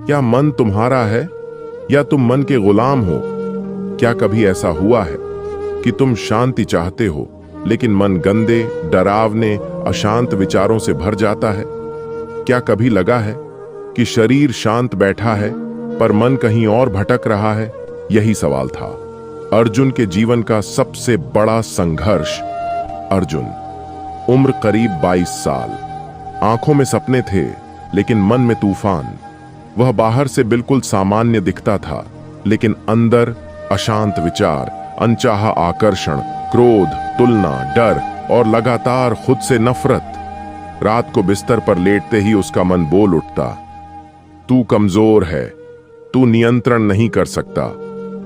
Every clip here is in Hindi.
क्या मन तुम्हारा है या तुम मन के गुलाम हो? क्या कभी ऐसा हुआ है कि तुम शांति चाहते हो लेकिन मन गंदे, डरावने, अशांत विचारों से भर जाता है? क्या कभी लगा है कि शरीर शांत बैठा है पर मन कहीं और भटक रहा है? यही सवाल था अर्जुन के जीवन का सबसे बड़ा संघर्ष। अर्जुन, उम्र करीब 22 साल, आंखों में सपने थे लेकिन मन में तूफान। वह बाहर से बिल्कुल सामान्य दिखता था लेकिन अंदर अशांत विचार, अनचाहा आकर्षण, क्रोध, तुलना, डर और लगातार खुद से नफरत। रात को बिस्तर पर लेटते ही उसका मन बोल उठता, तू कमजोर है, तू नियंत्रण नहीं कर सकता,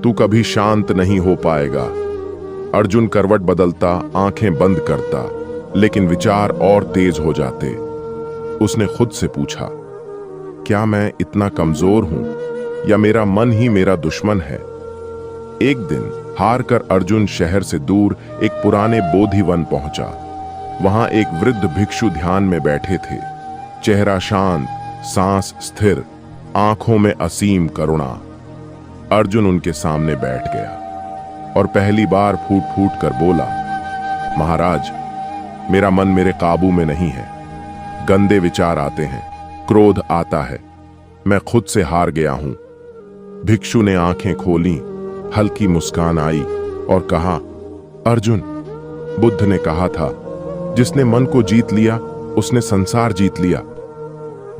तू कभी शांत नहीं हो पाएगा। अर्जुन करवट बदलता, आंखें बंद करता, लेकिन विचार और तेज हो जाते। उसने खुद से पूछा, क्या मैं इतना कमजोर हूं या मेरा मन ही मेरा दुश्मन है? एक दिन हार कर अर्जुन शहर से दूर एक पुराने बोधिवन पहुंचा। वहां एक वृद्ध भिक्षु ध्यान में बैठे थे, चेहरा शांत, सांस स्थिर, आंखों में असीम करुणा। अर्जुन उनके सामने बैठ गया और पहली बार फूट फूट कर बोला, महाराज, मेरा मन मेरे काबू में नहीं है। गंदे विचार आते हैं, क्रोध आता है, मैं खुद से हार गया हूं। भिक्षु ने आंखें खोली, हल्की मुस्कान आई और कहा, अर्जुन, बुद्ध ने कहा था, जिसने मन को जीत लिया उसने संसार जीत लिया।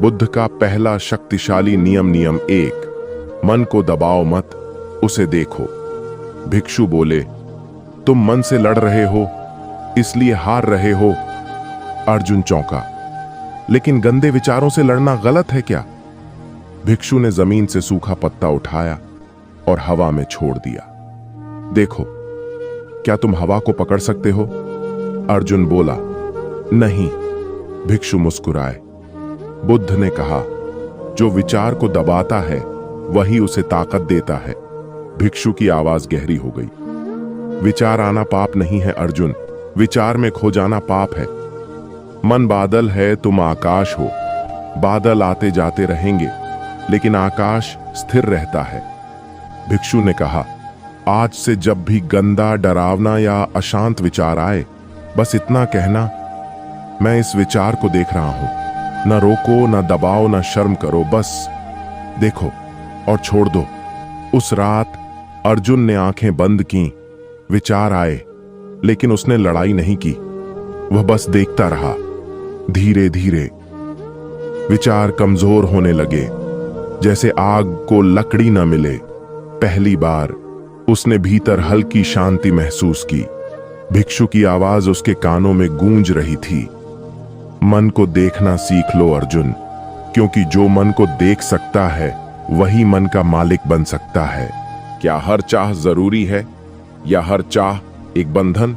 बुद्ध का पहला शक्तिशाली नियम 1, मन को दबाओ मत, उसे देखो। भिक्षु बोले, तुम मन से लड़ रहे हो इसलिए हार रहे हो। अर्जुन चौंका, लेकिन गंदे विचारों से लड़ना गलत है क्या? भिक्षु ने जमीन से सूखा पत्ता उठाया और हवा में छोड़ दिया। देखो, क्या तुम हवा को पकड़ सकते हो? अर्जुन बोला, नहीं। भिक्षु मुस्कुराए। बुद्ध ने कहा, जो विचार को दबाता है वही उसे ताकत देता है। भिक्षु की आवाज गहरी हो गई। विचार आना पाप नहीं है अर्जुन, विचार में खो जाना पाप है। मन बादल है, तुम आकाश हो। बादल आते जाते रहेंगे लेकिन आकाश स्थिर रहता है। भिक्षु ने कहा, आज से जब भी गंदा, डरावना या अशांत विचार आए, बस इतना कहना, मैं इस विचार को देख रहा हूं। न रोको, न दबाओ, न शर्म करो, बस देखो और छोड़ दो। उस रात अर्जुन ने आंखें बंद की। विचार आए लेकिन उसने लड़ाई नहीं की, वह बस देखता रहा। धीरे धीरे विचार कमजोर होने लगे, जैसे आग को लकड़ी न मिले। पहली बार उसने भीतर हल्की शांति महसूस की। भिक्षु की आवाज उसके कानों में गूंज रही थी, मन को देखना सीख लो अर्जुन, क्योंकि जो मन को देख सकता है वही मन का मालिक बन सकता है। क्या हर चाह जरूरी है या हर चाह एक बंधन?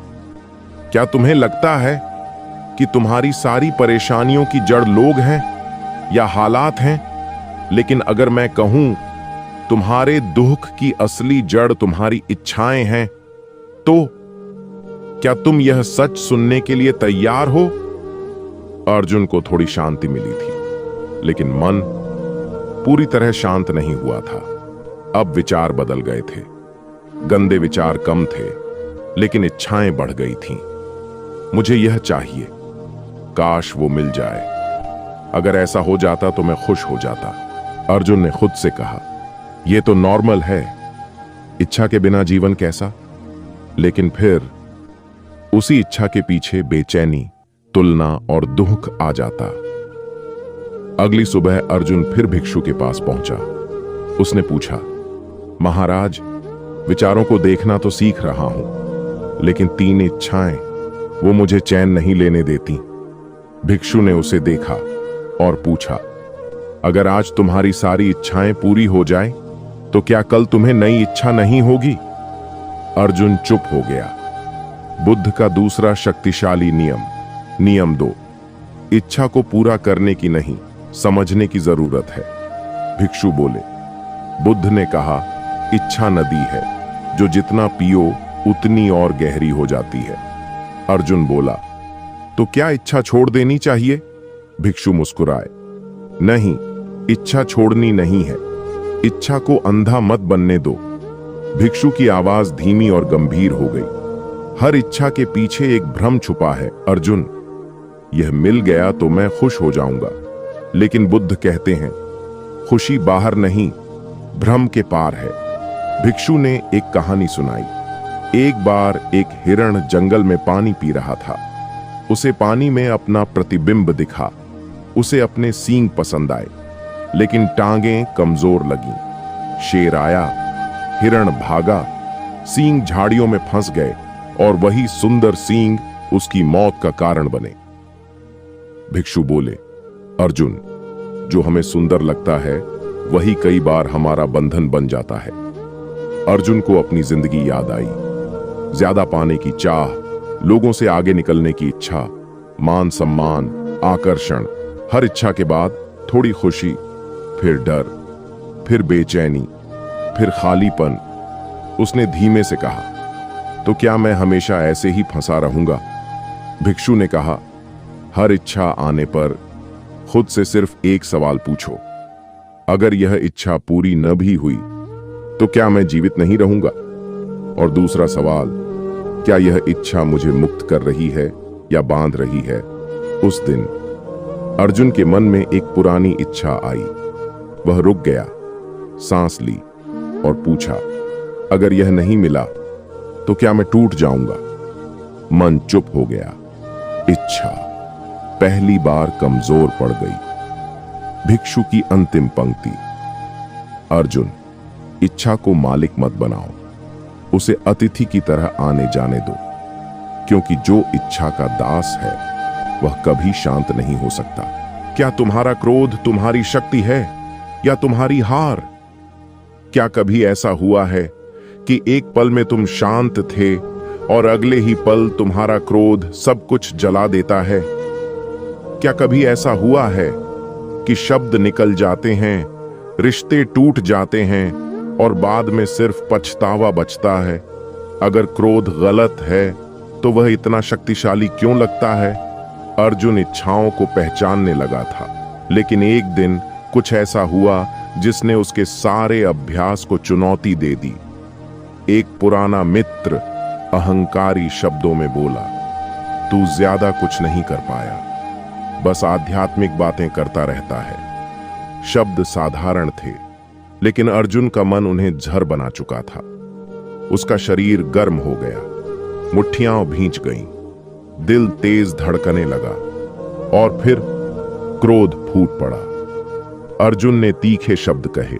क्या तुम्हें लगता है कि तुम्हारी सारी परेशानियों की जड़ लोग हैं या हालात हैं? लेकिन अगर मैं कहूं तुम्हारे दुख की असली जड़ तुम्हारी इच्छाएं हैं, तो क्या तुम यह सच सुनने के लिए तैयार हो? अर्जुन को थोड़ी शांति मिली थी, लेकिन मन पूरी तरह शांत नहीं हुआ था। अब विचार बदल गए थे। गंदे विचार कम थे, लेकिन इच्छाएं बढ़ गई थीं। मुझे यह चाहिए, काश वो मिल जाए। अगर ऐसा हो जाता तो मैं खुश हो जाता। अर्जुन ने खुद से कहा, यह तो नॉर्मल है, इच्छा के बिना जीवन कैसा? लेकिन फिर उसी इच्छा के पीछे बेचैनी, तुलना और दुख आ जाता। अगली सुबह अर्जुन फिर भिक्षु के पास पहुंचा। उसने पूछा, महाराज, विचारों को देखना तो सीख रहा हूं, लेकिन 3 इच्छाएं वो मुझे चैन नहीं लेने देती। भिक्षु ने उसे देखा और पूछा, अगर आज तुम्हारी सारी इच्छाएं पूरी हो जाए तो क्या कल तुम्हें नई इच्छा नहीं होगी? अर्जुन चुप हो गया। बुद्ध का दूसरा शक्तिशाली नियम 2, इच्छा को पूरा करने की नहीं, समझने की जरूरत है। भिक्षु बोले, बुद्ध ने कहा, इच्छा नदी है, जो जितना पियो उतनी और गहरी हो जाती है। अर्जुन बोला, तो क्या इच्छा छोड़ देनी चाहिए? भिक्षु मुस्कुराए, नहीं, इच्छा छोड़नी नहीं है, इच्छा को अंधा मत बनने दो। भिक्षु की आवाज धीमी और गंभीर हो गई। हर इच्छा के पीछे एक भ्रम छुपा है अर्जुन। यह मिल गया तो मैं खुश हो जाऊंगा, लेकिन बुद्ध कहते हैं खुशी बाहर नहीं, भ्रम के पार है। भिक्षु ने एक कहानी सुनाई। एक बार एक हिरण जंगल में पानी पी रहा था। उसे पानी में अपना प्रतिबिंब दिखा। उसे अपने सींग पसंद आए, लेकिन टांगें कमजोर लगीं। शेर आया, हिरण भागा, सींग झाड़ियों में फंस गए और वही सुंदर सींग उसकी मौत का कारण बने। भिक्षु बोले, अर्जुन, जो हमें सुंदर लगता है वही कई बार हमारा बंधन बन जाता है। अर्जुन को अपनी जिंदगी याद आई। ज्यादा पाने की चाह, लोगों से आगे निकलने की इच्छा, मान सम्मान, आकर्षण। हर इच्छा के बाद थोड़ी खुशी, फिर डर, फिर बेचैनी, फिर खालीपन। उसने धीमे से कहा, तो क्या मैं हमेशा ऐसे ही फंसा रहूंगा? भिक्षु ने कहा, हर इच्छा आने पर खुद से सिर्फ एक सवाल पूछो, अगर यह इच्छा पूरी न भी हुई तो क्या मैं जीवित नहीं रहूंगा? और दूसरा सवाल, क्या यह इच्छा मुझे मुक्त कर रही है या बांध रही है? उस दिन अर्जुन के मन में एक पुरानी इच्छा आई। वह रुक गया, सांस ली और पूछा, अगर यह नहीं मिला तो क्या मैं टूट जाऊंगा? मन चुप हो गया। इच्छा पहली बार कमजोर पड़ गई। भिक्षु की अंतिम पंक्ति, अर्जुन, इच्छा को मालिक मत बनाओ, उसे अतिथि की तरह आने जाने दो, क्योंकि जो इच्छा का दास है वह कभी शांत नहीं हो सकता। क्या तुम्हारा क्रोध तुम्हारी शक्ति है या तुम्हारी हार? क्या कभी ऐसा हुआ है कि एक पल में तुम शांत थे और अगले ही पल तुम्हारा क्रोध सब कुछ जला देता है? क्या कभी ऐसा हुआ है कि शब्द निकल जाते हैं, रिश्ते टूट जाते हैं और बाद में सिर्फ पछतावा बचता है? अगर क्रोध गलत है तो वह इतना शक्तिशाली क्यों लगता है? अर्जुन इच्छाओं को पहचानने लगा था, लेकिन एक दिन कुछ ऐसा हुआ जिसने उसके सारे अभ्यास को चुनौती दे दी। एक पुराना मित्र अहंकारी शब्दों में बोला, तू ज्यादा कुछ नहीं कर पाया, बस आध्यात्मिक बातें करता रहता है। शब्द साधारण थे, लेकिन अर्जुन का मन उन्हें झर बना चुका था। उसका शरीर गर्म हो गया, मुट्ठियां भींच गईं, दिल तेज धड़कने लगा और फिर क्रोध फूट पड़ा। अर्जुन ने तीखे शब्द कहे,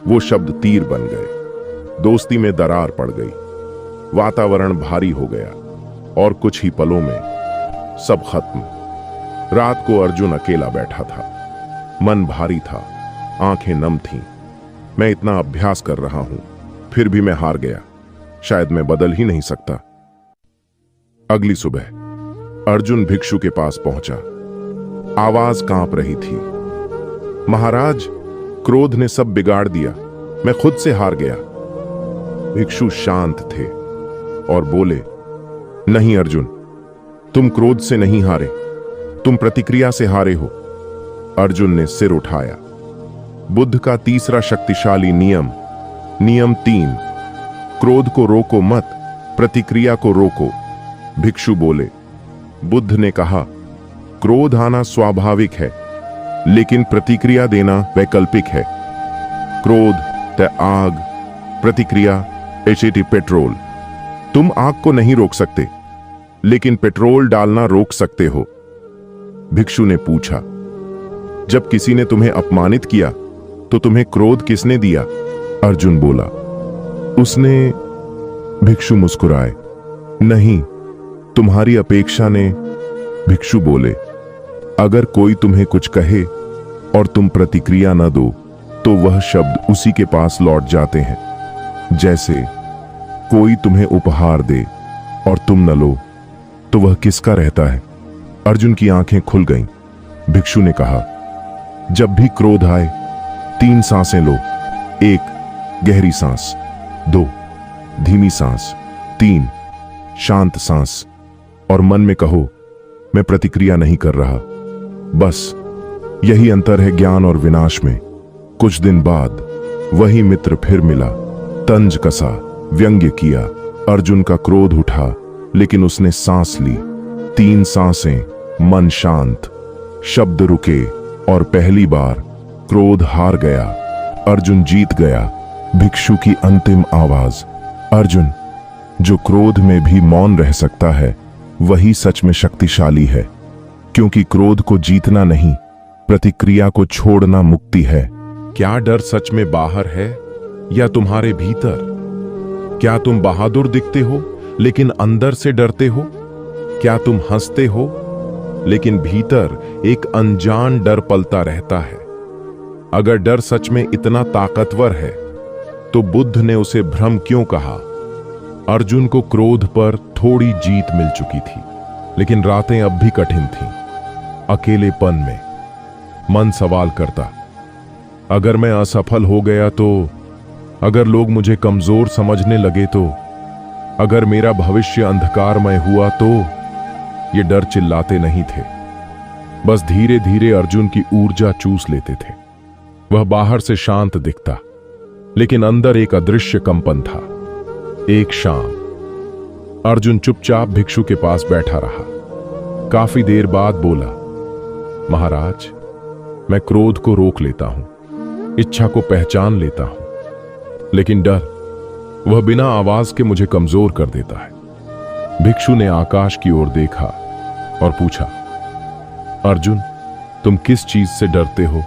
वो शब्द तीर बन गए। दोस्ती में दरार पड़ गई, वातावरण भारी हो गया और कुछ ही पलों में सब खत्म। रात को अर्जुन अकेला बैठा था, मन भारी था, आंखें नम थीं। मैं इतना अभ्यास कर रहा हूं, फिर भी मैं हार गया। शायद मैं बदल ही नहीं सकता। अगली सुबह अर्जुन भिक्षु के पास पहुंचा। आवाज कांप रही थी, महाराज, क्रोध ने सब बिगाड़ दिया, मैं खुद से हार गया। भिक्षु शांत थे और बोले, नहीं अर्जुन, तुम क्रोध से नहीं हारे, तुम प्रतिक्रिया से हारे हो। अर्जुन ने सिर उठाया। बुद्ध का तीसरा शक्तिशाली नियम, नियम 3, क्रोध को रोको मत, प्रतिक्रिया को रोको। भिक्षु बोले, बुद्ध ने कहा, क्रोध आना स्वाभाविक है, लेकिन प्रतिक्रिया देना वैकल्पिक है। क्रोध ते आग, प्रतिक्रिया एचएटी पेट्रोल। तुम आग को नहीं रोक सकते, लेकिन पेट्रोल डालना रोक सकते हो। भिक्षु ने पूछा, जब किसी ने तुम्हें अपमानित किया तो तुम्हें क्रोध किसने दिया? अर्जुन बोला, उसने। भिक्षु मुस्कुराए, नहीं, तुम्हारी अपेक्षा ने। भिक्षु बोले, अगर कोई तुम्हें कुछ कहे और तुम प्रतिक्रिया न दो तो वह शब्द उसी के पास लौट जाते हैं। जैसे कोई तुम्हें उपहार दे और तुम न लो तो वह किसका रहता है? अर्जुन की आंखें खुल गईं। भिक्षु ने कहा, जब भी क्रोध आए 3 सांसें लो। 1 गहरी सांस, 2 धीमी सांस, 3 शांत सांस, और मन में कहो, मैं प्रतिक्रिया नहीं कर रहा। बस यही अंतर है ज्ञान और विनाश में। कुछ दिन बाद वही मित्र फिर मिला। तंज कसा, व्यंग्य किया। अर्जुन का क्रोध उठा, लेकिन उसने सांस ली। 3 सांसें, मन शांत, शब्द रुके और पहली बार क्रोध हार गया। अर्जुन जीत गया। भिक्षु की अंतिम आवाज। अर्जुन, जो क्रोध में भी मौन रह सकता है वही सच में शक्तिशाली है, क्योंकि क्रोध को जीतना नहीं, प्रतिक्रिया को छोड़ना मुक्ति है। क्या डर सच में बाहर है या तुम्हारे भीतर? क्या तुम बहादुर दिखते हो लेकिन अंदर से डरते हो? क्या तुम हंसते हो लेकिन भीतर एक अनजान डर पलता रहता है? अगर डर सच में इतना ताकतवर है तो बुद्ध ने उसे भ्रम क्यों कहा? अर्जुन को क्रोध पर थोड़ी जीत मिल चुकी थी, लेकिन रातें अब भी कठिन थीं। अकेलेपन में मन सवाल करता, अगर मैं असफल हो गया तो? अगर लोग मुझे कमजोर समझने लगे तो? अगर मेरा भविष्य अंधकारमय हुआ तो? ये डर चिल्लाते नहीं थे, बस धीरे धीरे अर्जुन की ऊर्जा चूस लेते थे। वह बाहर से शांत दिखता, लेकिन अंदर एक अदृश्य कंपन था। एक शाम अर्जुन चुपचाप भिक्षु के पास बैठा रहा। काफी देर बाद बोला, महाराज, मैं क्रोध को रोक लेता हूं, इच्छा को पहचान लेता हूं, लेकिन डर, वह बिना आवाज के मुझे कमजोर कर देता है। भिक्षु ने आकाश की ओर देखा और पूछा, अर्जुन, तुम किस चीज से डरते हो?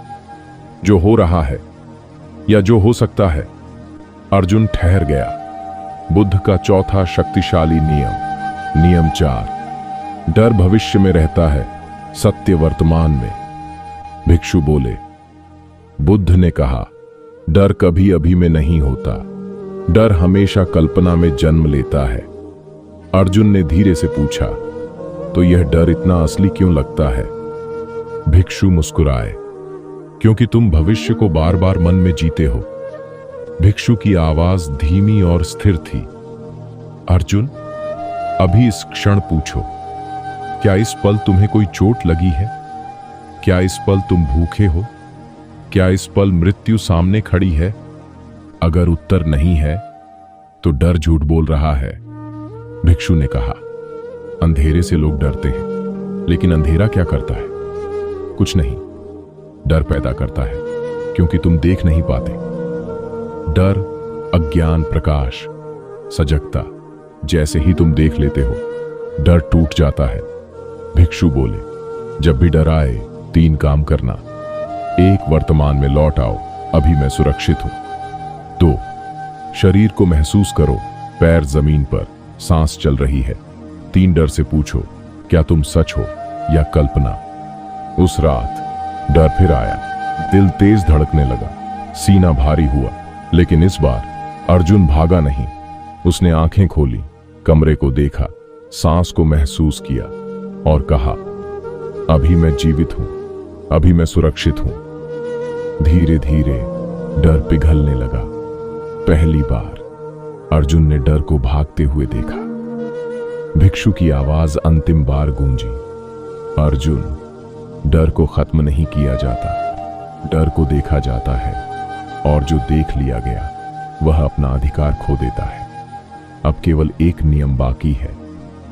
जो हो रहा है या जो हो सकता है? अर्जुन ठहर गया। बुद्ध का चौथा शक्तिशाली नियम, नियम 4, डर भविष्य में रहता है, सत्य वर्तमान में। भिक्षु बोले, बुद्ध ने कहा, डर कभी अभी में नहीं होता, डर हमेशा कल्पना में जन्म लेता है। अर्जुन ने धीरे से पूछा, तो यह डर इतना असली क्यों लगता है? भिक्षु मुस्कुराए, क्योंकि तुम भविष्य को बार बार मन में जीते हो। भिक्षु की आवाज धीमी और स्थिर थी। अर्जुन, अभी इस क्षण पूछो, क्या इस पल तुम्हें कोई चोट लगी है? क्या इस पल तुम भूखे हो? क्या इस पल मृत्यु सामने खड़ी है? अगर उत्तर नहीं है तो डर झूठ बोल रहा है। भिक्षु ने कहा, अंधेरे से लोग डरते हैं, लेकिन अंधेरा क्या करता है? कुछ नहीं, डर पैदा करता है, क्योंकि तुम देख नहीं पाते। डर, अज्ञान, प्रकाश, सजगता, जैसे ही तुम देख लेते हो, डर टूट जाता है। भिक्षु बोले, जब भी डर आए 3 काम करना। 1, वर्तमान में लौट आओ, अभी मैं सुरक्षित हूं। 2, शरीर को महसूस करो, पैर जमीन पर, सांस चल रही है। 3, डर से पूछो, क्या तुम सच हो या कल्पना? उस रात डर फिर आया। दिल तेज धड़कने लगा, सीना भारी हुआ, लेकिन इस बार अर्जुन भागा नहीं। उसने आंखें खोली, कमरे को देखा, सांस को महसूस किया और कहा, अभी मैं जीवित हूं, अभी मैं सुरक्षित हूं। धीरे धीरे डर पिघलने लगा। पहली बार अर्जुन ने डर को भागते हुए देखा। भिक्षु की आवाज अंतिम बार गूंजी, अर्जुन, डर को खत्म नहीं किया जाता, डर को देखा जाता है, और जो देख लिया गया वह अपना अधिकार खो देता है। अब केवल एक नियम बाकी है,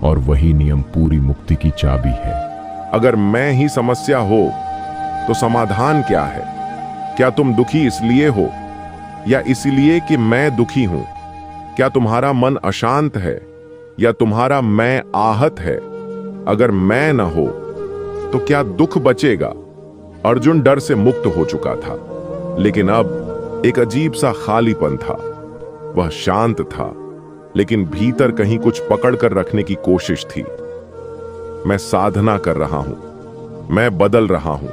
और वही नियम पूरी मुक्ति की चाबी है। अगर मैं ही समस्या हो तो समाधान क्या है? क्या तुम दुखी इसलिए हो या इसलिए कि मैं दुखी हूं? क्या तुम्हारा मन अशांत है या तुम्हारा मैं आहत है? अगर मैं न हो तो क्या दुख बचेगा? अर्जुन डर से मुक्त हो चुका था, लेकिन अब एक अजीब सा खालीपन था। वह शांत था, लेकिन भीतर कहीं कुछ पकड़ कर रखने की कोशिश थी। मैं साधना कर रहा हूं, मैं बदल रहा हूं,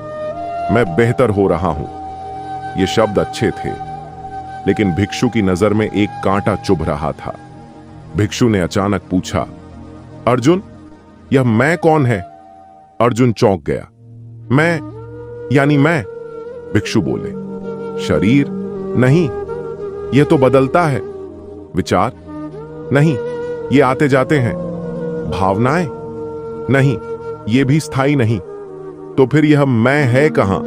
मैं बेहतर हो रहा हूं। ये शब्द अच्छे थे, लेकिन भिक्षु की नजर में एक कांटा चुभ रहा था। भिक्षु ने अचानक पूछा, अर्जुन, यह मैं कौन है? अर्जुन चौंक गया। मैं यानी मैं? भिक्षु बोले, शरीर नहीं, यह तो बदलता है। विचार नहीं, ये आते जाते हैं। भावनाएं नहीं, ये भी स्थायी नहीं। तो फिर यह मैं है कहां?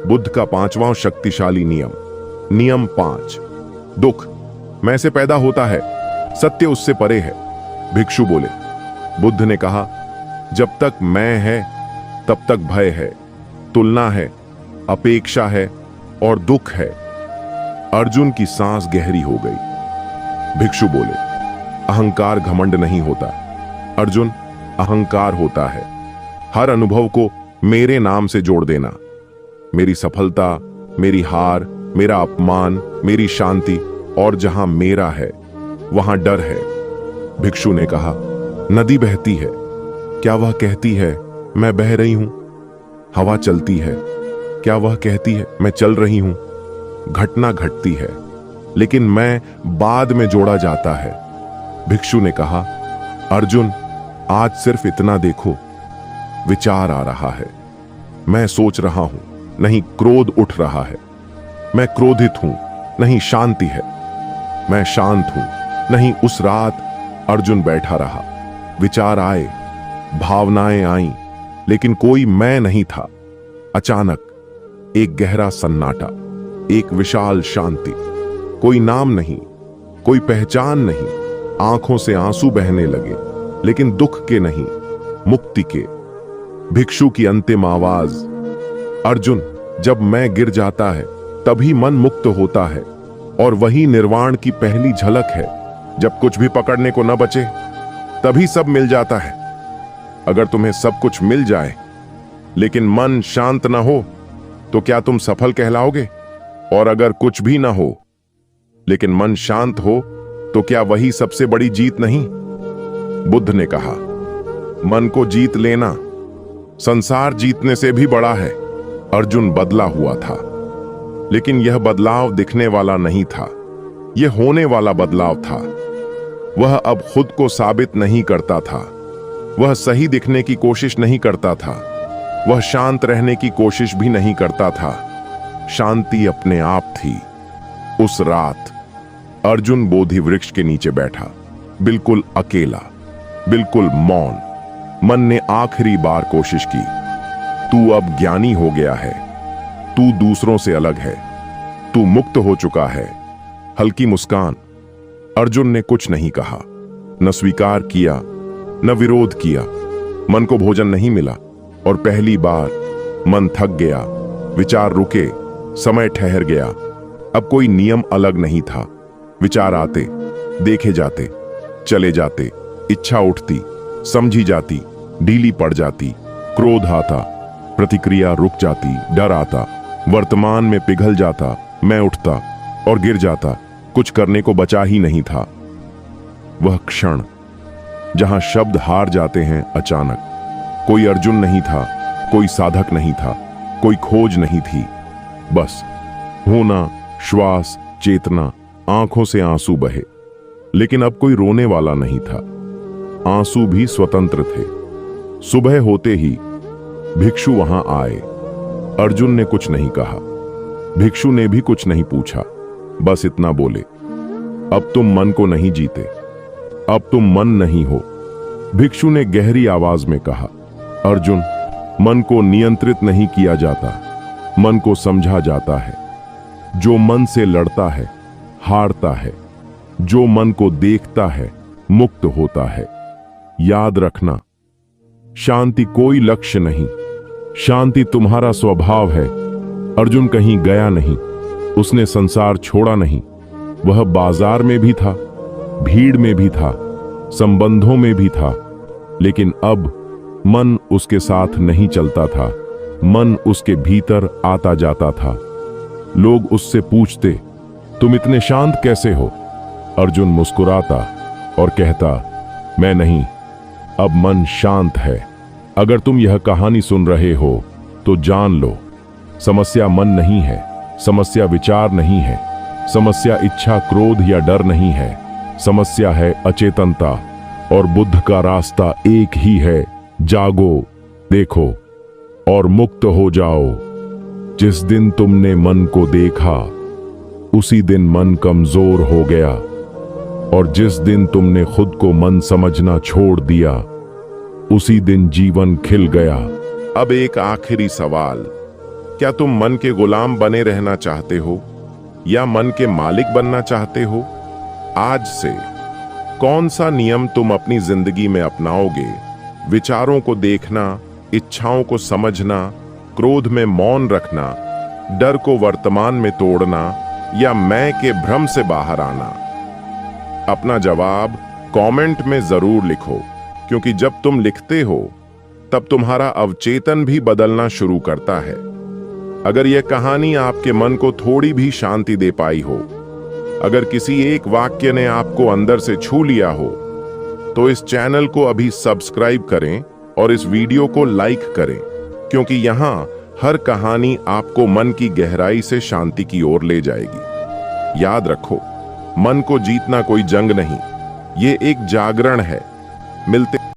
बुद्ध का 5वां शक्तिशाली नियम। नियम 5। दुख मैं से पैदा होता है, सत्य उससे परे है। भिक्षु बोले। बुद्ध ने कहा, जब तक मैं है तब तक भय है, तुलना है, अपेक्षा है और दुख है। अर्जुन की सांस गहरी हो गई। भिक्षु बोले, अहंकार घमंड नहीं होता अर्जुन, अहंकार होता है हर अनुभव को मेरे नाम से जोड़ देना। मेरी सफलता, मेरी हार, मेरा अपमान, मेरी शांति, और जहां मेरा है वहां डर है। भिक्षु ने कहा, नदी बहती है, क्या वह कहती है मैं बह रही हूं? हवा चलती है, क्या वह कहती है मैं चल रही हूं? घटना घटती है, लेकिन मैं बाद में जोड़ा जाता है। भिक्षु ने कहा, अर्जुन आज सिर्फ इतना देखो, विचार आ रहा है, मैं सोच रहा हूं, नहीं क्रोध उठ रहा है। मैं क्रोधित हूं, नहीं शांति है। मैं शांत हूं, नहीं उस रात अर्जुन बैठा रहा। विचार आए, भावनाएं आईं, लेकिन कोई मैं नहीं था। अचानक एक गहरा सन्नाटा, एक विशाल शांति। कोई नाम नहीं, कोई पहचान नहीं। आंखों से आंसू बहने लगे, लेकिन दुख के नहीं, मुक्ति के। भिक्षु की अंतिम आवाज, अर्जुन जब मैं गिर जाता है तभी मन मुक्त होता है, और वही निर्वाण की पहली झलक है। जब कुछ भी पकड़ने को न बचे तभी सब मिल जाता है। अगर तुम्हें सब कुछ मिल जाए लेकिन मन शांत न हो तो क्या तुम सफल कहलाओगे? और अगर कुछ भी ना हो लेकिन मन शांत हो तो क्या वही सबसे बड़ी जीत नहीं? बुद्ध ने कहा, मन को जीत लेना संसार जीतने से भी बड़ा है। अर्जुन बदला हुआ था, लेकिन यह बदलाव दिखने वाला नहीं था, यह होने वाला बदलाव था। वह अब खुद को साबित नहीं करता था, वह सही दिखने की कोशिश नहीं करता था, वह शांत रहने की कोशिश भी नहीं करता था। शांति अपने आप थी। उस रात अर्जुन बोधि वृक्ष के नीचे बैठा, बिल्कुल अकेला, बिल्कुल मौन। मन ने आखिरी बार कोशिश की, तू अब ज्ञानी हो गया है, तू दूसरों से अलग है, तू मुक्त हो चुका है। हल्की मुस्कान। अर्जुन ने कुछ नहीं कहा, न स्वीकार किया, न विरोध किया। मन को भोजन नहीं मिला, और पहली बार मन थक गया, विचार रुके, समय ठहर गया। अब कोई नियम अलग नहीं था। विचार आते, देखे जाते, चले जाते, इच्छा उठती, समझी जाती, ढीली पड़ जाती, क्रोध आता, प्रतिक्रिया रुक जाती, डर आता, वर्तमान में पिघल जाता, मैं उठता और गिर जाता। कुछ करने को बचा ही नहीं था। वह क्षण जहां शब्द हार जाते हैं अचानक। कोई अर्जुन नहीं था, कोई साधक नहीं था, कोई खोज नहीं थी। बस होना, श्वास, चेतना, आंखों से आंसू बहे। लेकिन अब कोई रोने वाला नहीं था, आंसू भी स्वतंत्र थे। सुबह होते ही भिक्षु वहां आए। अर्जुन ने कुछ नहीं कहा, भिक्षु ने भी कुछ नहीं पूछा, बस इतना बोले, अब तुम मन को नहीं जीते, अब तुम मन नहीं हो। भिक्षु ने गहरी आवाज में कहा, अर्जुन मन को नियंत्रित नहीं किया जाता, मन को समझा जाता है। जो मन से लड़ता है हारता है, जो मन को देखता है मुक्त होता है। याद रखना, शांति कोई लक्ष्य नहीं, शांति तुम्हारा स्वभाव है। अर्जुन कहीं गया नहीं, उसने संसार छोड़ा नहीं। वह बाजार में भी था, भीड़ में भी था, संबंधों में भी था, लेकिन अब मन उसके साथ नहीं चलता था, मन उसके भीतर आता जाता था। लोग उससे पूछते, तुम इतने शांत कैसे हो? अर्जुन मुस्कुराता और कहता, मैं नहीं, अब मन शांत है। अगर तुम यह कहानी सुन रहे हो तो जान लो, समस्या मन नहीं है, समस्या विचार नहीं है, समस्या इच्छा, क्रोध या डर नहीं है, समस्या है अचेतनता। और बुद्ध का रास्ता एक ही है, जागो, देखो और मुक्त हो जाओ। जिस दिन तुमने मन को देखा उसी दिन मन कमजोर हो गया, और जिस दिन तुमने खुद को मन समझना छोड़ दिया उसी दिन जीवन खिल गया। अब एक आखिरी सवाल, क्या तुम मन के गुलाम बने रहना चाहते हो या मन के मालिक बनना चाहते हो? आज से कौन सा नियम तुम अपनी जिंदगी में अपनाओगे? विचारों को देखना, इच्छाओं को समझना, क्रोध में मौन रखना, डर को वर्तमान में तोड़ना या मैं के भ्रम से बाहर आना? अपना जवाब कमेंट में जरूर लिखो, क्योंकि जब तुम लिखते हो तब तुम्हारा अवचेतन भी बदलना शुरू करता है। अगर यह कहानी आपके मन को थोड़ी भी शांति दे पाई हो, अगर किसी एक वाक्य ने आपको अंदर से छू लिया हो, तो इस चैनल को अभी सब्सक्राइब करें और इस वीडियो को लाइक करें, क्योंकि यहां हर कहानी आपको मन की गहराई से शांति की ओर ले जाएगी। याद रखो, मन को जीतना कोई जंग नहीं, ये एक जागरण है। मिलते